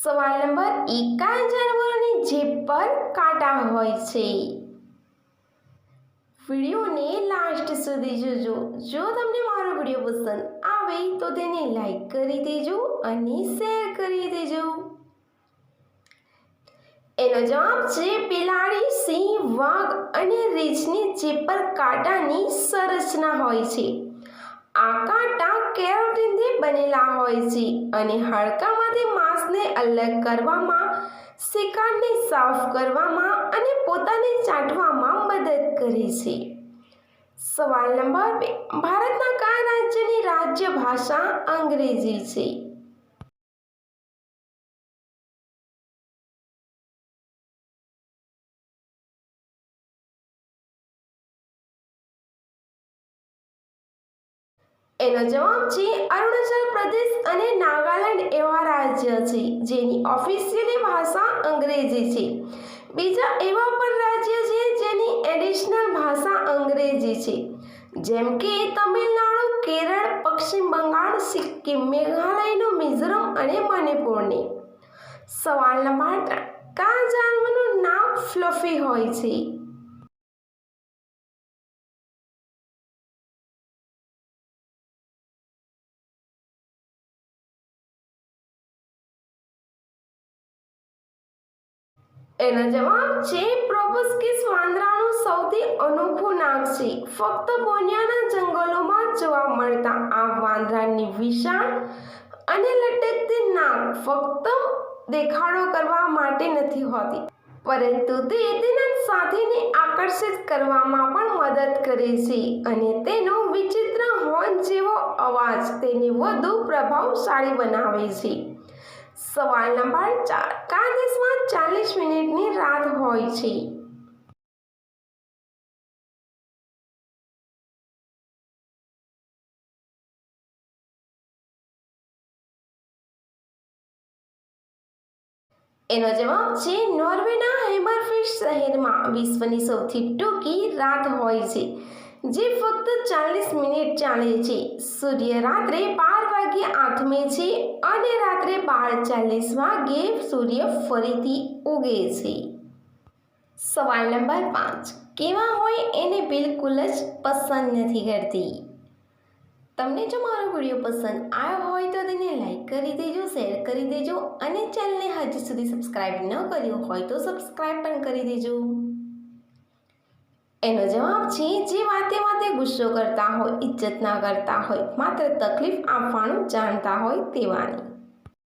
સવાલ નંબર 1, કયા જાનવરોની જીભ પર કાંટા હોય છે? વિડીયોને લાસ્ટ સુધી જોજો. જો તમને મારો વિડીયો પસંદ આવે તો તેને લાઈક કરી દેજો અને શેર કરી દેજો. એનો જવાબ છે બિલાડી, સિંહ, વાઘ અને રીંછની જીભ પર કાંટાની સંરચના હોય છે. આ કાંટા કેરોટીનથી બનેલા હોય છે અને હાડકામાંથી માંસને અલગ કરવામાં, શિકારને સાફ કરવામાં અને પોતાને ચાટવામાં મદદ કરે છે. સવાલ નંબર 2, ભારતના કયા રાજ્યની રાજ્ય ભાષા અંગ્રેજી છે? એનો જવાબ છે અરુણાચલ પ્રદેશ અને નાગાલેન્ડ એવા રાજ્ય છે જેની ઓફિશિયલી ભાષા અંગ્રેજી છે. બીજા એવા પણ રાજ્ય છે જેની એડિશનલ ભાષા અંગ્રેજી છે, જેમ કે તમિલનાડુ, કેરળ, પશ્ચિમ બંગાળ, સિક્કિમ, મેઘાલયનું, મિઝોરમ અને મણિપુરની. સવાલ નંબર 3, કયા જાનવરનું નાક ફ્લફી હોય છે? એનો જવાબ છે પ્રોબોસ્કિસ. વાંદરાનું સૌથી અનોખું નાક છે. ફક્ત બોર્નિયોના જંગલોમાં જોવા મળતા આ વાંદરાની વિશાળ અને લટકતી નાક ફક્ત દેખાડો કરવા માટે નથી હોતી, પરંતુ તે તેના સાથીને આકર્ષિત કરવામાં પણ મદદ કરે છે અને તેનો વિચિત્ર હોર્ન જેવો અવાજ તેને વધુ પ્રભાવશાળી બનાવે છે. સવાલ નંબર 4, કયા દેશમાં 40 મિનિટની રાત હોય છે? એનો જવાબ છે નોર્વેના હેમરફેસ્ટ શહેરમાં વિશ્વની સૌથી ટૂંકી રાત હોય છે, જે ફક્ત 40 મિનિટ ચાલે છે. સૂર્ય રાત્રે 12 વાગ્યે આથમે છે અને રાત્રે 12:40 વાગ્યે સૂર્ય ફરીથી ઉગે છે. સવાલ નંબર 5, કેવા હોય એને બિલકુલ જ પસંદ નથી કરતી. તમને જો મારો વિડીયો પસંદ આવ્યો હોય તો તેને લાઈક કરી દેજો, શેર કરી દેજો અને ચેનલને હજી સુધી સબસ્ક્રાઈબ ન કર્યું હોય તો સબસ્ક્રાઈબ પણ કરી દેજો. એનો જવાબ છે જે વાતે વાતે ગુસ્સો કરતા હોય, ઇજ્જત ના કરતા હોય, માત્ર તકલીફ આપવાનું જાણતા હોય તેવાની.